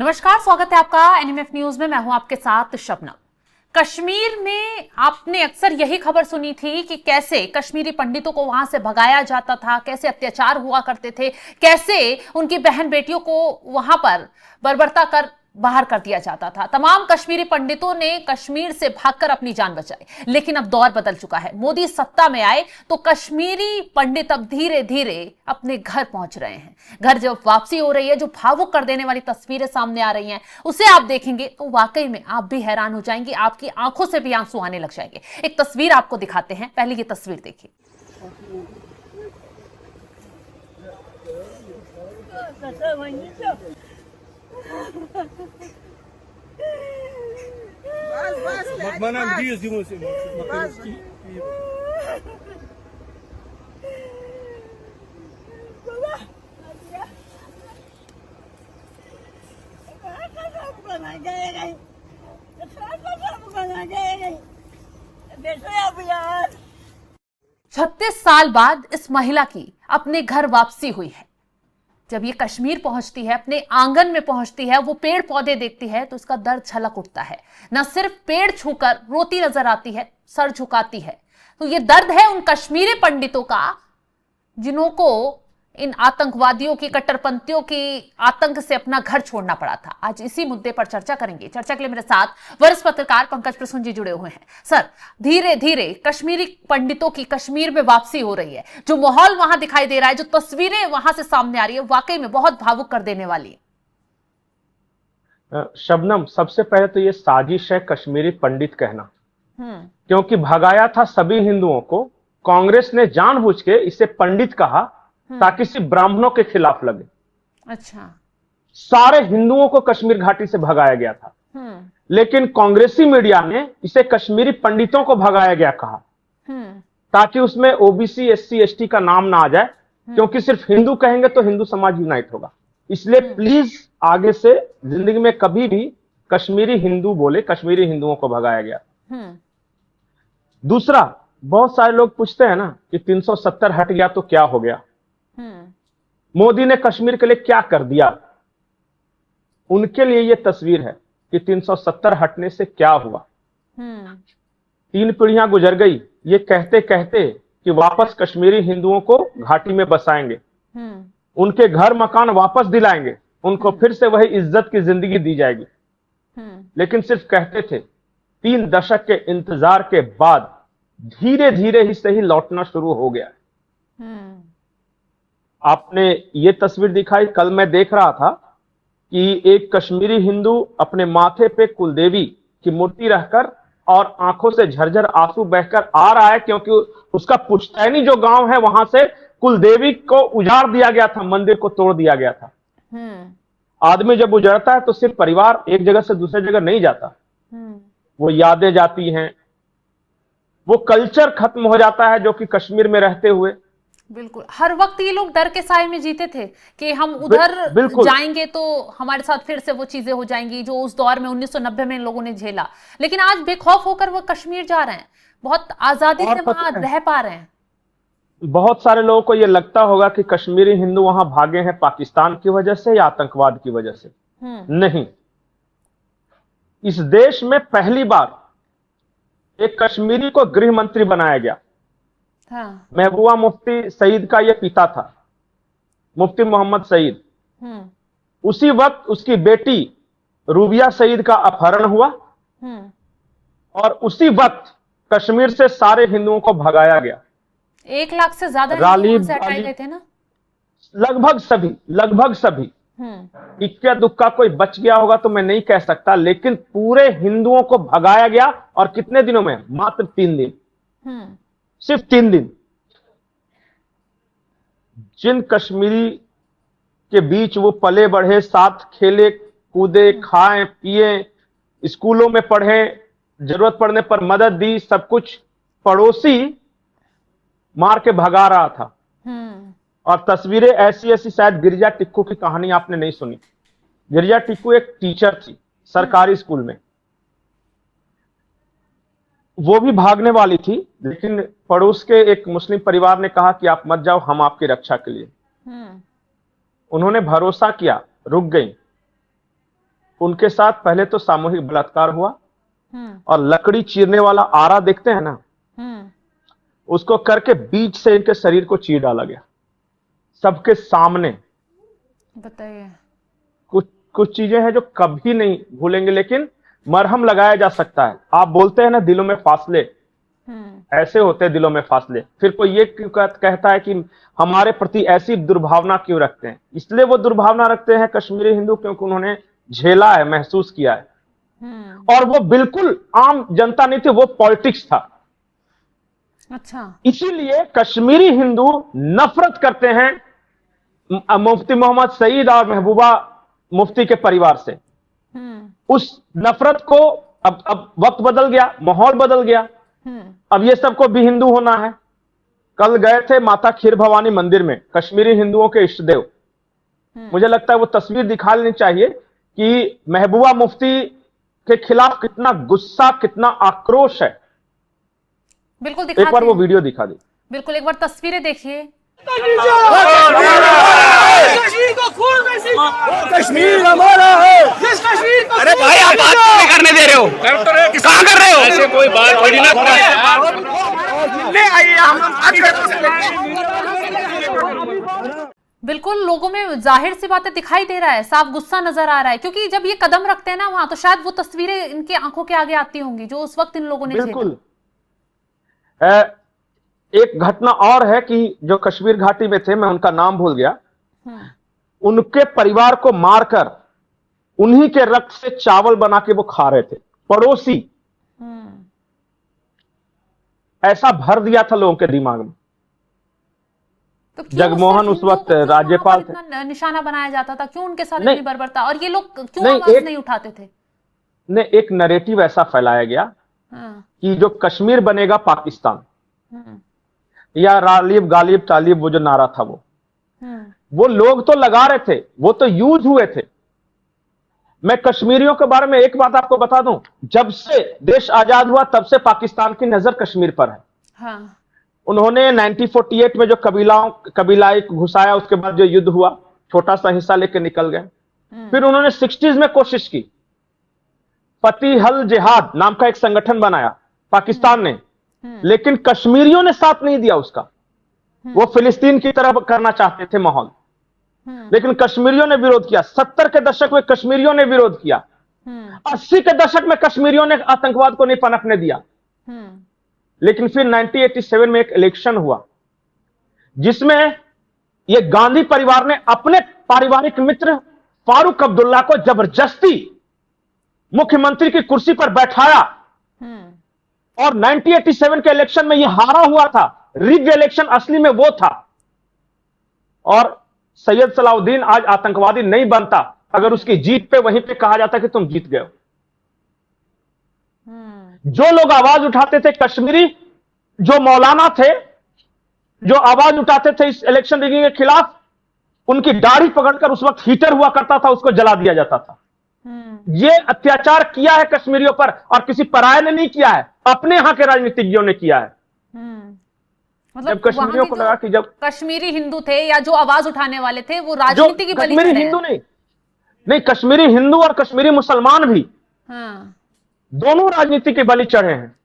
नमस्कार, स्वागत है आपका एनएमएफ न्यूज में। मैं हूं आपके साथ शबनम। कश्मीर में आपने अक्सर यही खबर सुनी थी कि कैसे कश्मीरी पंडितों को वहां से भगाया जाता था, कैसे अत्याचार हुआ करते थे, कैसे उनकी बहन बेटियों को वहां पर बर्बरता कर बाहर कर दिया जाता था। तमाम कश्मीरी पंडितों ने कश्मीर से भागकर अपनी जान बचाई। लेकिन अब दौर बदल चुका है। मोदी सत्ता में आए तो कश्मीरी पंडित अब धीरे धीरे अपने घर पहुंच रहे हैं। घर जब वापसी हो रही है, जो भावुक कर देने वाली तस्वीरें सामने आ रही हैं, उसे आप देखेंगे तो वाकई में आप भी हैरान हो जाएंगे, आपकी आंखों से भी आंसू आने लग जाएंगे। एक तस्वीर आपको दिखाते हैं, पहले ये तस्वीर देखिए। छत्तीस साल बाद इस महिला की अपने घर वापसी हुई है। जब ये कश्मीर पहुंचती है, अपने आंगन में पहुंचती है, वो पेड़ पौधे देखती है तो उसका दर्द छलक उठता है। न सिर्फ पेड़ छूकर रोती नजर आती है, सर झुकाती है। तो ये दर्द है उन कश्मीरी पंडितों का जिन्हों को इन आतंकवादियों की, कट्टरपंथियों की आतंक से अपना घर छोड़ना पड़ा था। आज इसी मुद्दे पर चर्चा करेंगे। चर्चा के लिए मेरे साथ वरिष्ठ पत्रकार पंकज प्रसून जी जुड़े हुए हैं। सर, धीरे धीरे कश्मीरी पंडितों की कश्मीर में वापसी हो रही है। जो माहौल वहां दिखाई दे रहा है, जो तस्वीरें वहां से सामने आ रही है, वाकई में बहुत भावुक कर देने वाली है। शबनम, सबसे पहले तो ये साजिश है कश्मीरी पंडित कहना, क्योंकि भगाया था सभी हिंदुओं को। कांग्रेस ने जानबूझ के इसे पंडित कहा ताकि सिर्फ ब्राह्मणों के खिलाफ लगे। अच्छा, सारे हिंदुओं को कश्मीर घाटी से भगाया गया था, लेकिन कांग्रेसी मीडिया ने इसे कश्मीरी पंडितों को भगाया गया कहा, ताकि उसमें ओबीसी, एससी, एसटी का नाम ना आ जाए, क्योंकि सिर्फ हिंदू कहेंगे तो हिंदू समाज यूनाइट होगा। इसलिए प्लीज आगे से जिंदगी में कभी भी कश्मीरी हिंदू बोले, कश्मीरी हिंदुओं को भगाया गया। दूसरा, बहुत सारे लोग पूछते हैं ना कि 370 हट गया तो क्या हो गया, मोदी ने कश्मीर के लिए क्या कर दिया। उनके लिए यह तस्वीर है कि 370 हटने से क्या हुआ। 3 पीढ़ियां गुजर गई ये कहते कहते कि वापस कश्मीरी हिंदुओं को घाटी में बसाएंगे, उनके घर मकान वापस दिलाएंगे, उनको फिर से वही इज्जत की जिंदगी दी जाएगी। लेकिन सिर्फ कहते थे। 3 दशक के इंतजार के बाद धीरे धीरे ही सही लौटना शुरू हो गया। आपने ये तस्वीर दिखाई, कल मैं देख रहा था कि एक कश्मीरी हिंदू अपने माथे पे कुलदेवी की मूर्ति रखकर और आंखों से झरझर आंसू बहकर आ रहा है, क्योंकि उसका पुश्तैनी जो गांव है वहां से कुलदेवी को उजाड़ दिया गया था, मंदिर को तोड़ दिया गया था। आदमी जब उजड़ता है तो सिर्फ परिवार एक जगह से दूसरी जगह नहीं जाता, वो यादें जाती हैं, वो कल्चर खत्म हो जाता है जो कि कश्मीर में रहते हुए। बिल्कुल, हर वक्त ये लोग डर के साए में जीते थे कि हम उधर जाएंगे तो हमारे साथ फिर से वो चीजें हो जाएंगी जो उस दौर में 1990 में इन लोगों ने झेला। लेकिन आज बेखौफ होकर वो कश्मीर जा रहे हैं, बहुत आजादी से वहां रह पा रहे हैं। बहुत सारे लोगों को ये लगता होगा कि कश्मीरी हिंदू वहां भागे हैं पाकिस्तान की वजह से या आतंकवाद की वजह से। नहीं, इस देश में पहली बार एक कश्मीरी को गृह मंत्री बनाया गया। महबूबा मुफ्ती सईद का यह पिता था, मुफ्ती मोहम्मद सईद। उसी वक्त उसकी बेटी रूबिया सईद का अपहरण हुआ और उसी वक्त कश्मीर से सारे हिंदुओं को भगाया गया। 1 लाख से ज्यादा हिंदू से हटाए गए थे ना, लगभग सभी। इक्का दुक्का कोई बच गया होगा तो मैं नहीं कह सकता, लेकिन पूरे हिंदुओं को भगाया गया। और कितने दिनों में? मात्र 3 दिन, सिर्फ 3 दिन। जिन कश्मीरी के बीच वो पले बढ़े, साथ खेले कूदे, खाए पिए, स्कूलों में पढ़े, जरूरत पड़ने पर मदद दी, सब कुछ पड़ोसी मार के भगा रहा था। और तस्वीरें ऐसी ऐसी, शायद गिरिजा टिक्कू की कहानी आपने नहीं सुनी। गिरिजा टिक्कू एक टीचर थी सरकारी स्कूल में, वो भी भागने वाली थी, लेकिन पड़ोस के एक मुस्लिम परिवार ने कहा कि आप मत जाओ, हम आपकी रक्षा के लिए। उन्होंने भरोसा किया, रुक गई। उनके साथ पहले तो सामूहिक बलात्कार हुआ हम्म और लकड़ी चीरने वाला आरा देखते हैं ना, हम्म उसको करके बीच से इनके शरीर को चीर डाला गया सबके सामने। बताइए। कुछ कुछ चीजें हैं जो कभी नहीं भूलेंगे, लेकिन मरहम लगाया जा सकता है। आप बोलते हैं ना दिलों में फासले, ऐसे होते हैं दिलों में फासले। फिर कोई ये क्यों कहता है कि हमारे प्रति ऐसी दुर्भावना क्यों रखते हैं? इसलिए वो दुर्भावना रखते हैं कश्मीरी हिंदू क्योंकि उन्होंने झेला है, महसूस किया है। और वो बिल्कुल आम जनता नहीं थी, वो पॉलिटिक्स था। अच्छा। इसीलिए कश्मीरी हिंदू नफरत करते हैं मुफ्ती मोहम्मद सईद और महबूबा मुफ्ती के परिवार से। उस नफरत को अब वक्त बदल गया, माहौल बदल गया। अब ये सबको भी हिंदू होना है। कल गए थे माता खीर भवानी मंदिर में, कश्मीरी हिंदुओं के इष्ट देव। मुझे लगता है वो तस्वीर दिखा लेनी चाहिए कि महबूबा मुफ्ती के खिलाफ कितना गुस्सा, कितना आक्रोश है। बिल्कुल दिखाते एक बार वो हैं। वीडियो दिखा दी। बिल्कुल, एक बार तस्वीरें देखिए। कश्मीर को खून में कश्मीर हमारा है। जिस कश्मीर को अरे भाई आप बात क्यों नहीं करने दे रहे हो? कर तो रहे, कहाँ कर रहे हो? ऐसे कोई बात थोड़ी ना ले आइए, हम बिल्कुल, लोगों में जाहिर सी बातें दिखाई दे रहा है, साफ गुस्सा नजर आ रहा है, क्योंकि जब ये कदम रखते हैं ना वहां, तो शायद वो तस्वीरें इनके आंखों के आगे आती होंगी जो उस वक्त इन लोगों ने बिल्कुल। एक घटना और है कि जो कश्मीर घाटी में थे, मैं उनका नाम भूल गया, उनके परिवार को मारकर उन्हीं के रक्त से चावल बना के वो खा रहे थे, पड़ोसी। ऐसा भर दिया था लोगों के दिमाग में। तो क्यों जगमोहन उस वक्त राज्यपाल थे। इतना निशाना बनाया जाता था, क्यों उनके साथ नहीं, इतनी बर्बरता, और ये लोग क्यों नहीं, आवाज नहीं उठाते थे? ने एक नैरेटिव ऐसा फैलाया गया कि जो कश्मीर बनेगा पाकिस्तान, या रालिब गालिब तालिब, वो जो नारा था वो लोग तो लगा रहे थे, वो तो यूज हुए थे। मैं कश्मीरियों के बारे में एक बात आपको बता दूं, जब से देश आजाद हुआ तब से पाकिस्तान की नजर कश्मीर पर है। हाँ। उन्होंने 1948 में जो कबीलाई घुसाया, उसके बाद जो युद्ध हुआ, छोटा सा हिस्सा लेके निकल गए। फिर उन्होंने 60s में कोशिश की, फतेह अल जिहाद नाम का एक संगठन बनाया पाकिस्तान ने, लेकिन कश्मीरियों ने साथ नहीं दिया उसका। वो फिलिस्तीन की तरफ करना चाहते थे माहौल, लेकिन कश्मीरियों ने विरोध किया। 70 के दशक में कश्मीरियों ने विरोध किया। 80 के दशक में कश्मीरियों ने आतंकवाद को नहीं पनपने दिया। लेकिन फिर 1987 में एक इलेक्शन हुआ जिसमें ये गांधी परिवार ने अपने पारिवारिक मित्र फारूक अब्दुल्ला को जबरदस्ती मुख्यमंत्री की कुर्सी पर बैठाया, और 1987 के इलेक्शन में ये हारा हुआ था। रिग्ड इलेक्शन असली में वो था। और सैयद सलाउद्दीन आज आतंकवादी नहीं बनता अगर उसकी जीत पे वहीं पे कहा जाता कि तुम जीत गए हो। जो लोग आवाज उठाते थे, कश्मीरी जो मौलाना थे, जो आवाज उठाते थे इस इलेक्शन रिगिंग के खिलाफ, उनकी दाढ़ी पकड़कर, उस वक्त हीटर हुआ करता था, उसको जला दिया जाता था। ये अत्याचार किया है कश्मीरियों पर, और किसी पराये ने नहीं किया है, अपने यहां के राजनीतिज्ञों ने किया है। मतलब जब कश्मीरियों को लगा कि जब कश्मीरी हिंदू थे या जो आवाज उठाने वाले थे वो राजनीति की बलि कश्मीरी हिंदू नहीं, कश्मीरी हिंदू और कश्मीरी मुसलमान भी, दोनों राजनीति के बलि चढ़े हैं।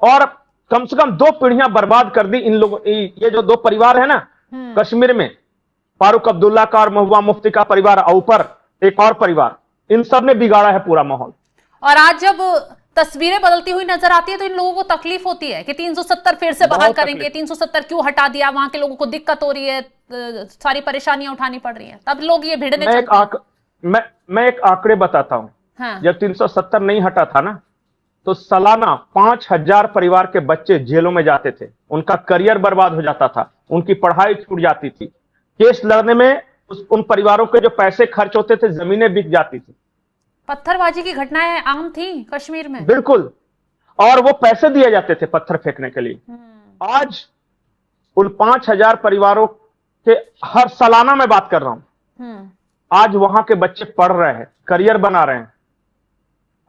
और कम से कम 2 पीढ़ियां बर्बाद कर दी इन लोगों। ये जो 2 परिवार है ना कश्मीर में, फारूक अब्दुल्ला का और महबूबा मुफ्ती का परिवार, और ऊपर एक और परिवार, इन सब ने बिगाड़ा है पूरा माहौल। और आज जब तस्वीरें बदलती हुई नजर आती है तो इन लोगों को तकलीफ होती है कि 370 फिर से बहाल करेंगे, 370 क्यों हटा दिया, वहां के लोगों को दिक्कत हो रही है, सारी परेशानियां उठानी पड़ रही हैं, तब लोग ये भिड़ने चलते हैं। मैं एक आंकड़े बताता हूं। हाँ। जब 370 नहीं हटा था ना, तो सालाना 5000 परिवार के बच्चे जेलों में जाते थे, उनका करियर बर्बाद हो जाता था, उनकी पढ़ाई छूट जाती थी, केस लड़ने में उन परिवारों के जो पैसे खर्च होते थे, जमीनें बिक जाती थी। पत्थरबाजी की घटनाएं आम थी कश्मीर में। बिल्कुल, और वो पैसे दिए जाते थे पत्थर फेंकने के लिए। आज उन 5000 परिवारों के, हर सालाना मैं बात कर रहा हूं, आज वहां के बच्चे पढ़ रहे हैं, करियर बना रहे हैं।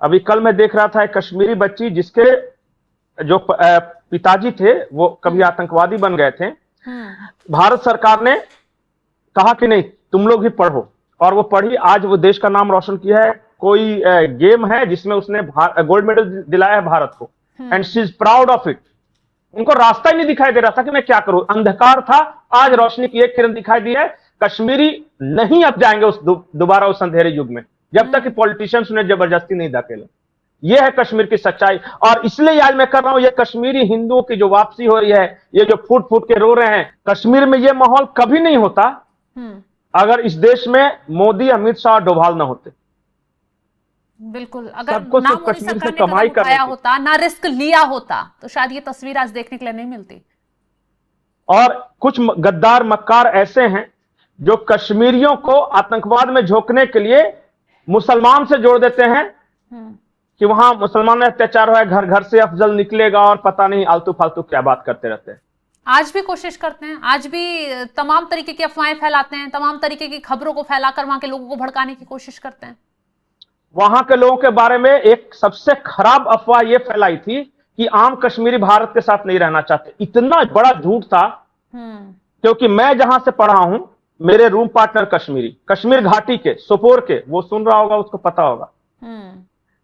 अभी कल मैं देख रहा था एक कश्मीरी बच्ची जिसके जो पिताजी थे वो कभी आतंकवादी बन गए थे। भारत सरकार ने कहा कि नहीं, तुम लोग ही पढ़ो, और वो पढ़ी, आज वो देश का नाम रोशन किया है। कोई गेम है जिसमें उसने गोल्ड मेडल दिलाया है भारत को, and she is proud of it. उनको रास्ता ही नहीं दिखाई दे रहा था कि मैं क्या करूं, अंधकार था, आज रोशनी की एक किरण दिखाई दी है। कश्मीरी नहीं अब जाएंगे उस दोबारा उस अंधेरे युग में, जब तक कि पॉलिटिशियंस उन्हें जबरदस्ती नहीं धकेले। यह है कश्मीर की सच्चाई। और इसलिए आज मैं कर रहा हूं, ये कश्मीरी हिंदुओं की जो वापसी हो रही है, ये जो फूट फूट के रो रहे हैं, कश्मीर में ये माहौल कभी नहीं होता अगर इस देश में मोदी, अमित शाह, डोभाल ना होते। बिल्कुल, अगर सबको ना सिर्फ मोदी कश्मीर सरकार से ने कमाई कदम उठाया करनी थी। होता, ना रिस्क लिया होता, तो शायद ये तस्वीर आज देखने के लिए नहीं मिलती। और कुछ गद्दार मक्कार ऐसे हैं जो कश्मीरियों को आतंकवाद में झोंकने के लिए मुसलमान से जोड़ देते हैं कि वहां मुसलमान में अत्याचार हुआ है, घर घर से अफजल निकलेगा, और पता नहीं आलतू फालतू क्या बात करते रहते हैं। आज भी कोशिश करते हैं, आज भी तमाम तरीके की अफवाहें फैलाते हैं, तमाम तरीके की खबरों को फैलाकर वहां के लोगों को भड़काने की कोशिश करते हैं। वहां के लोगों के बारे में एक सबसे खराब अफवाह यह फैलाई थी कि आम कश्मीरी भारत के साथ नहीं रहना चाहते। इतना बड़ा झूठ था, क्योंकि मैं जहां से पढ़ा हूं, मेरे रूम पार्टनर कश्मीरी, कश्मीर घाटी के, सोपोर के, वो सुन रहा होगा, उसको पता होगा।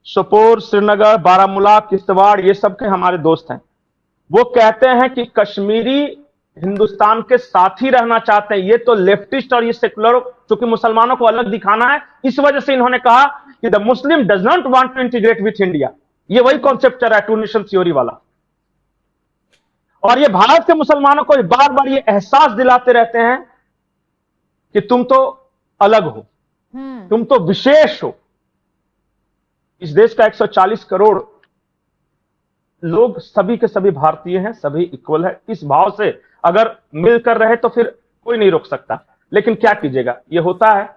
सोपोर, श्रीनगर, बारामूला, किश्तवाड़, ये सब के हमारे दोस्त हैं। वो कहते हैं कि कश्मीरी हिंदुस्तान के साथ ही रहना चाहते हैं। ये तो लेफ्टिस्ट और ये सेकुलर, चूंकि मुसलमानों को अलग दिखाना है, इस वजह से इन्होंने कहा कि the Muslim does not want to integrate with India. ये वही कॉन्सेप्ट चल रहा है, टू नेशन थ्योरी वाला। और ये भारत के मुसलमानों को बार बार ये एहसास दिलाते रहते हैं कि तुम तो अलग हो, तुम तो विशेष हो। इस देश का 140 करोड़ लोग सभी के सभी भारतीय हैं, सभी इक्वल है। इस भाव से अगर मिलकर रहे तो फिर कोई नहीं रोक सकता, लेकिन क्या कीजिएगा, ये होता है।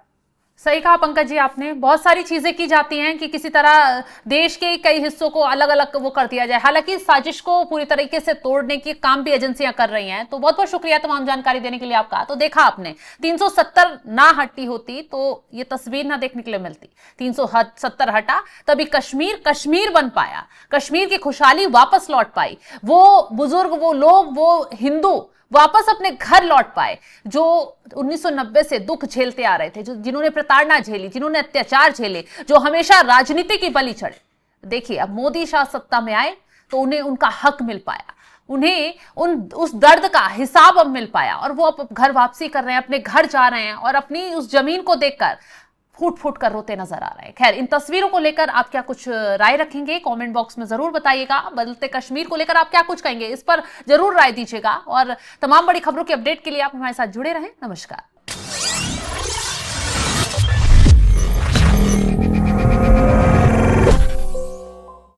सही कहा पंकज जी आपने। बहुत सारी चीजें की जाती हैं कि किसी तरह देश के कई हिस्सों को अलग अलग वो कर दिया जाए। हालांकि इस साजिश को पूरी तरीके से तोड़ने की काम भी एजेंसियां कर रही हैं। तो बहुत बहुत शुक्रिया तमाम जानकारी देने के लिए आपका। तो देखा आपने, 370 ना हटी होती तो ये तस्वीर ना देखने के लिए मिलती। 370 हटा तभी कश्मीर कश्मीर बन पाया, कश्मीर की खुशहाली वापस लौट पाई। वो बुजुर्ग, वो लोग, वो हिंदू वापस अपने घर लौट पाए जो 1990 से दुख झेलते आ रहे थे, जिन्होंने प्रताड़ना झेली, जिन्होंने अत्याचार झेले, जो हमेशा राजनीति की बलि चढ़े। देखिए, अब मोदी शाह सत्ता में आए तो उन्हें उनका हक मिल पाया, उन्हें उस दर्द का हिसाब अब मिल पाया, और वो अब घर वापसी कर रहे हैं, अपने घर जा रहे हैं, और अपनी उस जमीन को देखकर फूट फूट कर रोते नजर आ रहे हैं। खैर, इन तस्वीरों को लेकर आप क्या कुछ राय रखेंगे, कमेंट बॉक्स में जरूर बताइएगा। बदलते कश्मीर को लेकर आप क्या कुछ कहेंगे, इस पर जरूर राय दीजिएगा। और तमाम बड़ी खबरों के अपडेट के लिए आप हमारे साथ जुड़े रहें। नमस्कार।